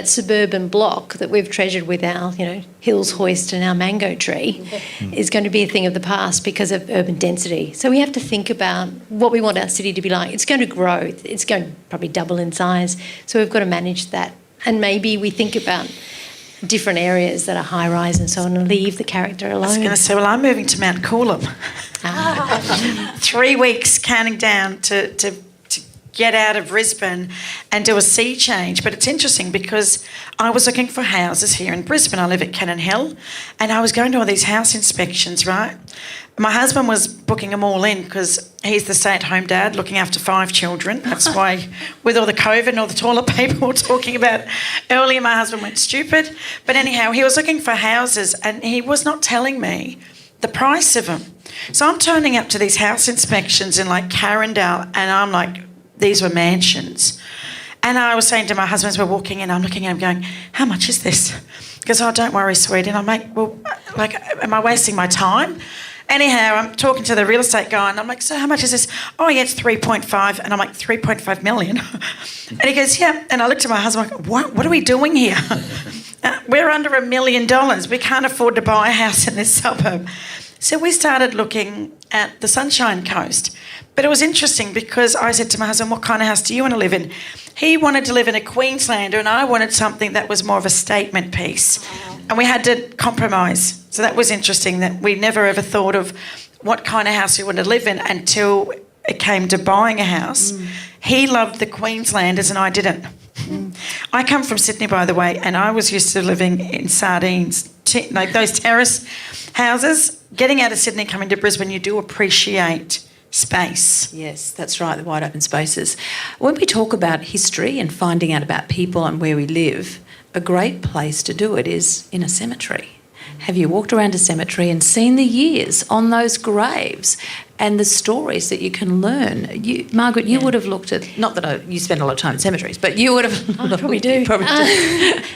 suburban block that we've treasured with our, Hills Hoist and our mango tree is going to be a thing of the past because of urban density. So we have to think about what we want our city to be like. It's going to grow. It's going to probably double in size. So we've got to manage that. And maybe we think about different areas that are high rise and so on, and leave the character alone. I was going to say, well, I'm moving to Mount Coolum. 3 weeks counting down to get out of Brisbane and do a sea change. But it's interesting because I was looking for houses here in Brisbane. I live at Cannon Hill, and I was going to all these house inspections, right? My husband was booking them all in because he's the stay-at-home dad looking after 5 children. That's why, with all the COVID and all the toilet paper we were talking about earlier, my husband went stupid. But anyhow, he was looking for houses, and he was not telling me the price of them. So I'm turning up to these house inspections in like Carindale, and I'm like, these were mansions. And I was saying to my husband as we're walking in, I'm looking at him going, how much is this? He goes, oh, don't worry, sweetie. And I'm like, well, am I wasting my time? Anyhow, I'm talking to the real estate guy, and I'm like, so how much is this? Oh, yeah, it's 3.5. And I'm like, 3.5 million? And he goes, yeah. And I looked at my husband, I'm like, what are we doing here? We're under $1 million. We can't afford to buy a house in this suburb. So we started looking at the Sunshine Coast. But it was interesting because I said to my husband, what kind of house do you want to live in? He wanted to live in a Queenslander, and I wanted something that was more of a statement piece. And we had to compromise. So that was interesting, that we never ever thought of what kind of house we wanted to live in until it came to buying a house. He loved the Queenslanders and I didn't. I come from Sydney, by the way, and I was used to living in sardines, like those terrace houses. Getting out of Sydney, coming to Brisbane, you do appreciate space. Yes, that's right, the wide open spaces. When we talk about history and finding out about people and where we live, a great place to do it is in a cemetery. Have you walked around a cemetery and seen the years on those graves and the stories that you can learn? Margaret, you would have looked at, not that you spend a lot of time in cemeteries, but you would have... I probably do.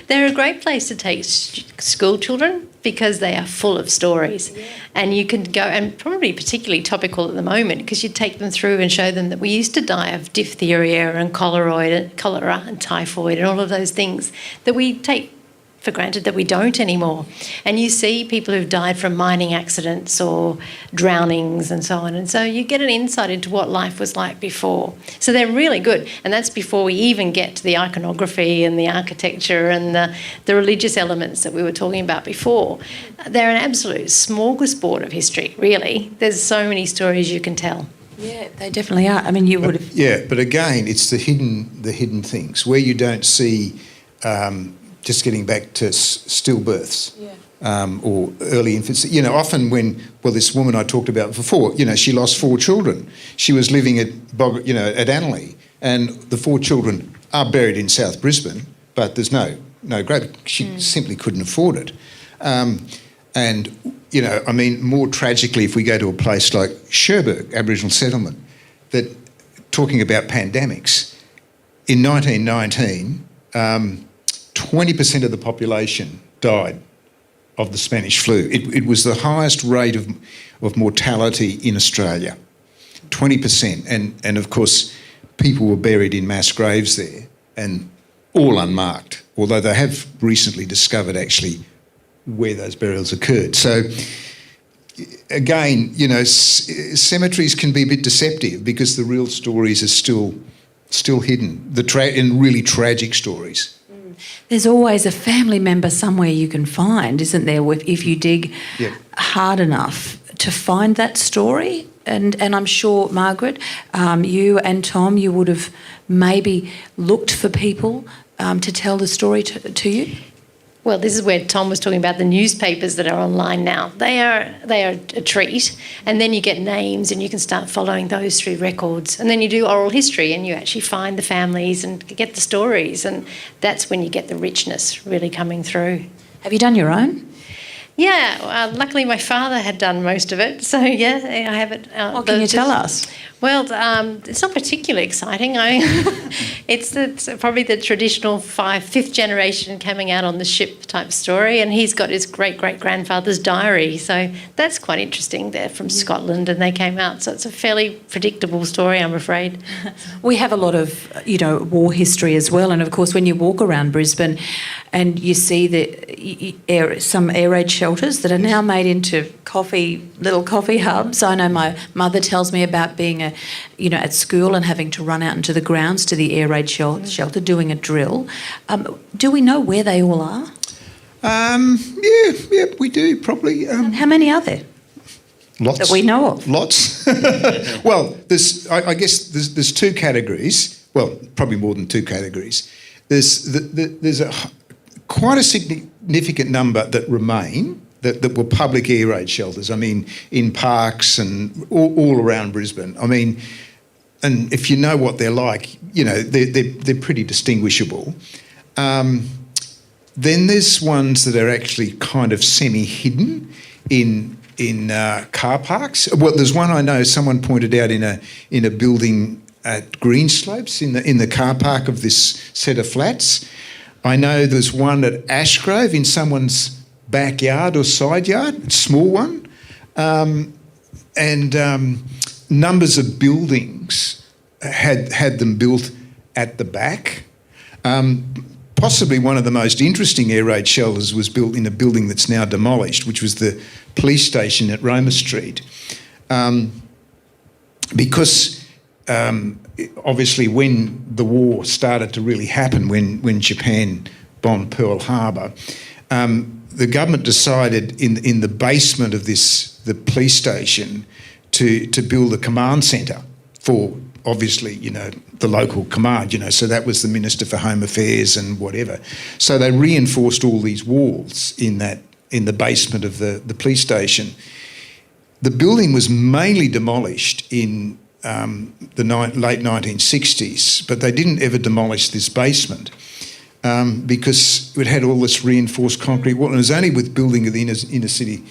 They're a great place to take school children because they are full of stories. Yeah. And you can go, and probably particularly topical at the moment, because you take them through and show them that we used to die of diphtheria and cholera and typhoid and all of those things that we take for granted that we don't anymore. And you see people who've died from mining accidents or drownings and so on. And so you get an insight into what life was like before. So they're really good. And that's before we even get to the iconography and the architecture and the religious elements that we were talking about before. They're an absolute smorgasbord of history, really. There's so many stories you can tell. Yeah, they definitely are. I mean, you would have... Yeah, but again, it's the hidden things where you don't see... just getting back to stillbirths or early infancy. Often this woman I talked about before, she lost 4 children. She was living at Annerley, and the 4 children are buried in South Brisbane, but there's no grave. She simply couldn't afford it. And, you know, I mean, more tragically, if we go to a place like Cherbourg, Aboriginal settlement, that talking about pandemics, in 1919, 20% of the population died of the Spanish flu. It was the highest rate of mortality in Australia, 20%. And of course, people were buried in mass graves there and all unmarked, although they have recently discovered actually where those burials occurred. So again, you know, cemeteries can be a bit deceptive because the real stories are still hidden, and really tragic stories. There's always a family member somewhere you can find, isn't there, if you dig hard enough to find that story? And I'm sure, Margaret, you and Tom, you would have maybe looked for people to tell the story to you? Well, this is where Tom was talking about the newspapers that are online now. They are a treat, and then you get names and you can start following those through records. And then you do oral history and you actually find the families and get the stories, and that's when you get the richness really coming through. Have you done your own? Yeah, luckily my father had done most of it, so yeah, I have it. What can you tell us? Well, it's not particularly exciting. It's probably the traditional fifth generation coming out on the ship type story, and he's got his great-great-grandfather's diary, so that's quite interesting. They're from Scotland and they came out, so it's a fairly predictable story, I'm afraid. We have a lot of, you know, war history as well, and of course when you walk around Brisbane and you see some air raid shelters that are now made into little coffee hubs. I know my mother tells me about being at school and having to run out into the grounds to the air raid shelter doing a drill. Do we know where they all are? Yeah, we do probably. How many are there? Lots. That we know of? Lots. Well, I guess there's 2 categories. Well, probably more than 2 categories. There's quite a significant number that remain that were public air raid shelters. I mean, in parks and all around Brisbane. I mean, and if you know what they're like, you know, they're pretty distinguishable. Then there's ones that are actually kind of semi-hidden in car parks. Well, there's one I know someone pointed out in a building at Greenslopes in the car park of this set of flats. I know there's one at Ashgrove in someone's backyard or side yard, a small one, and numbers of buildings had them built at the back. Possibly one of the most interesting air raid shelters was built in a building that's now demolished, which was the police station at Roma Street. Because obviously when the war started to really happen, when Japan bombed Pearl Harbor, the government decided in the basement of the police station to build a command centre for, obviously, you know, the local command, you know, so that was the Minister for Home Affairs and whatever. So they reinforced all these walls in the basement of the police station. The building was mainly demolished in the late 1960s, but they didn't ever demolish this basement. Because it had all this reinforced concrete wall. And it was only with building of the inner city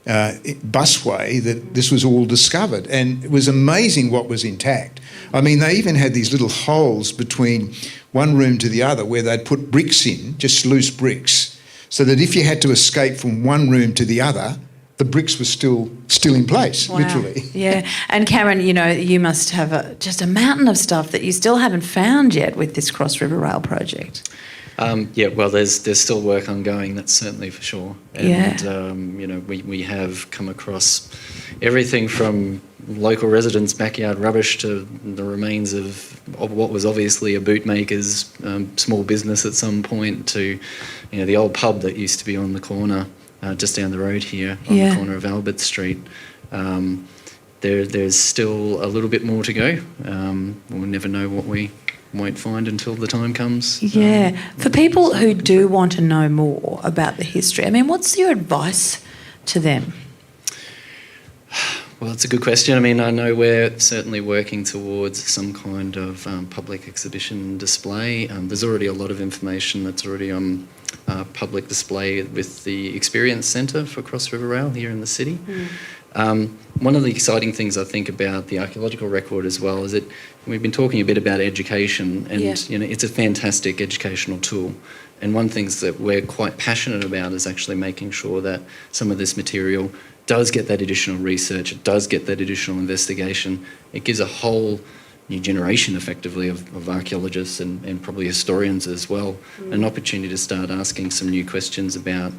busway that this was all discovered. And it was amazing what was intact. I mean, they even had these little holes between one room to the other where they'd put bricks in, just loose bricks, so that if you had to escape from one room to the other, the bricks were still in place, literally. Yeah. And Karen, you know, you must have just a mountain of stuff that you still haven't found yet with this Cross River Rail project. Well, there's still work ongoing, that's certainly for sure. And, you know, we have come across everything from local residents' backyard rubbish to the remains of what was obviously a bootmaker's small business at some point to, you know, the old pub that used to be on the corner just down the road here on the corner of Albert Street. There's still a little bit more to go. We'll never know what we won't find until the time comes. Yeah. For people who do want to know more about the history, I mean, what's your advice to them? Well, it's a good question. I mean, I know we're certainly working towards some kind of public exhibition display. There's already a lot of information that's already on public display with the Experience Centre for Cross River Rail here in the city. One of the exciting things I think about the archaeological record as well is that we've been talking a bit about education, and it's a fantastic educational tool. And one of the things that we're quite passionate about is actually making sure that some of this material does get that additional research, it does get that additional investigation. It gives a whole new generation, effectively, of archaeologists and probably historians as well, an opportunity to start asking some new questions about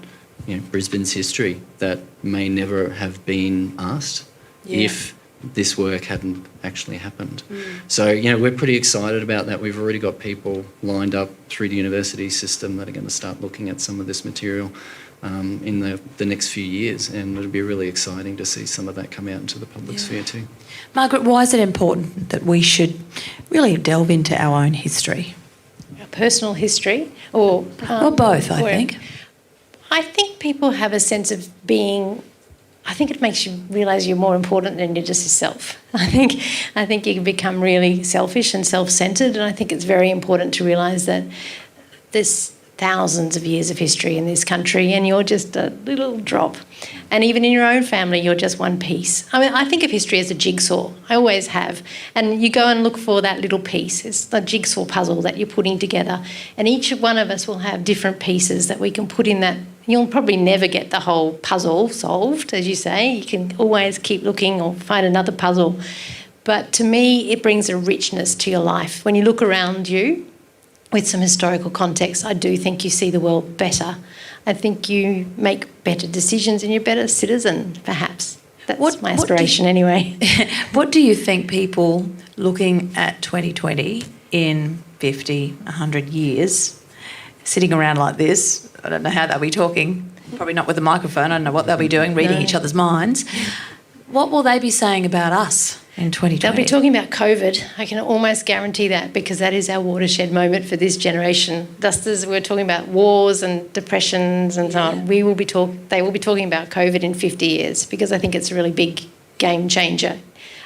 Brisbane's history that may never have been asked if this work hadn't actually happened. So, we're pretty excited about that. We've already got people lined up through the university system that are going to start looking at some of this material in the next few years, and it'll be really exciting to see some of that come out into the public sphere too. Margaret, why is it important that we should really delve into our own history? Our personal history, or both, I think. I think people have a sense of being. I think it makes you realise you're more important than you're just yourself. I think you can become really selfish and self-centred, and I think it's very important to realise that there's thousands of years of history in this country and you're just a little drop. And even in your own family, you're just one piece. I mean, I think of history as a jigsaw. I always have. And you go and look for that little piece. It's the jigsaw puzzle that you're putting together. And each one of us will have different pieces that we can put in that. You'll probably never get the whole puzzle solved, as you say. You can always keep looking or find another puzzle. But to me, it brings a richness to your life. When you look around you, with some historical context, I do think you see the world better. I think you make better decisions and you're a better citizen, perhaps. That's my aspiration anyway. What do you think people looking at 2020 in 50, 100 years, sitting around like this, I don't know how they'll be talking, probably not with a microphone, I don't know what they'll be doing, reading each other's minds. What will they be saying about us in 2020? They'll be talking about COVID. I can almost guarantee that, because that is our watershed moment for this generation. Just as we're talking about wars and depressions and so on, they will be talking about COVID in 50 years, because I think it's a really big game changer.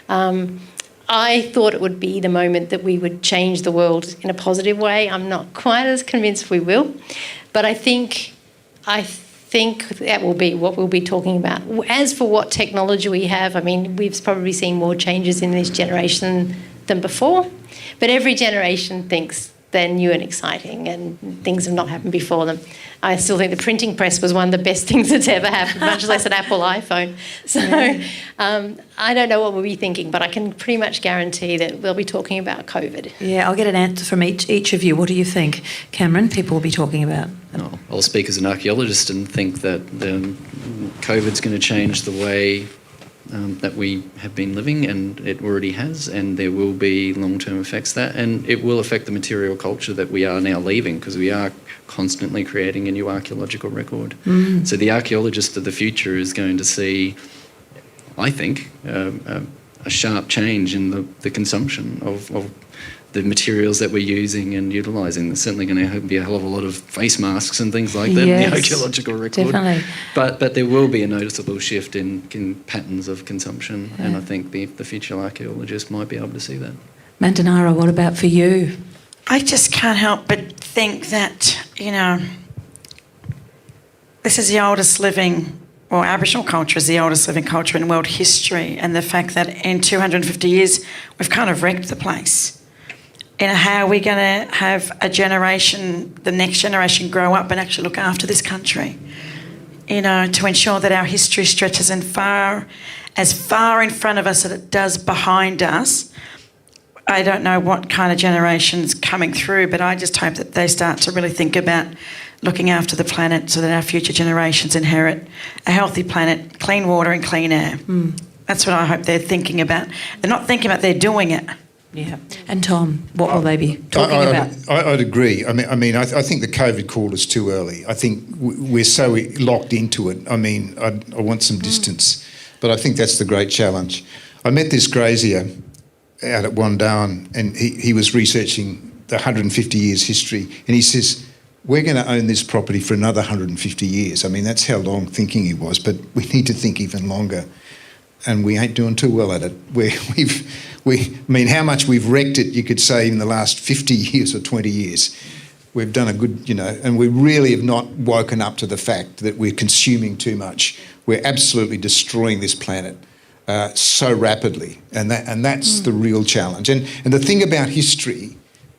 I thought it would be the moment that we would change the world in a positive way. I'm not quite as convinced we will, but I think that will be what we'll be talking about. As for what technology we have, I mean, we've probably seen more changes in this generation than before, but every generation thinks they're new and exciting and things have not happened before them. I still think the printing press was one of the best things that's ever happened, much less an Apple iPhone. So I don't know what we'll be thinking, but I can pretty much guarantee that we'll be talking about COVID. Yeah, I'll get an answer from each of you. What do you think, Cameron, people will be talking about? Oh, I'll speak as an archaeologist and think that COVID's going to change the way that we have been living, and it already has, and there will be long-term effects to that, and it will affect the material culture that we are now leaving, because we are constantly creating a new archaeological record. So the archaeologist of the future is going to see, I think, a sharp change in the consumption of the materials that we're using and utilising. There's certainly going to be a hell of a lot of face masks and things like that in the archaeological record. Definitely. But there will be a noticeable shift in patterns of consumption, and I think the future archaeologist might be able to see that. Mandanara, what about for you? I just can't help but think that, this is the oldest living, well, Aboriginal culture is the oldest living culture in world history, and the fact that in 250 years we've kind of wrecked the place. How are we going to have the next generation grow up and actually look after this country? To ensure that our history stretches as far in front of us as it does behind us. I don't know what kind of generation's coming through, but I just hope that they start to really think about looking after the planet so that our future generations inherit a healthy planet, clean water and clean air. That's what I hope they're thinking about. They're not thinking about, they're doing it. Yeah. And Tom, what will they be talking about? I'd agree. I think the COVID call is too early. I think we're so locked into it. I want some distance. But I think that's the great challenge. I met this grazier out at Wandowan, and he was researching the 150 years history, and he says, we're going to own this property for another 150 years. That's how long thinking he was, but we need to think even longer. and we ain't doing too well at it. How much we've wrecked it, you could say, in the last 50 years or 20 years. We've done a good, and we really have not woken up to the fact that we're consuming too much. We're absolutely destroying this planet so rapidly, and that's the real challenge. And the thing about history,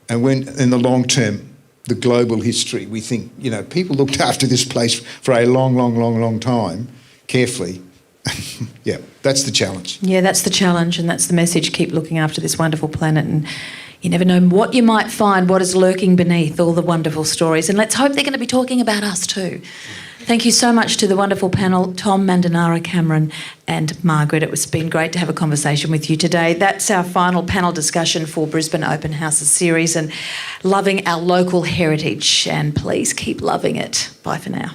and when in the long term, the global history, we think, people looked after this place for a long time, carefully. Yeah, that's the challenge. Yeah, that's the challenge, and that's the message. Keep looking after this wonderful planet, and you never know what you might find, what is lurking beneath all the wonderful stories. And let's hope they're going to be talking about us too. Thank you so much to the wonderful panel, Tom, Mandanara, Cameron and Margaret. It's been great to have a conversation with you today. That's our final panel discussion for Brisbane Open Houses series, and loving our local heritage. And please keep loving it. Bye for now.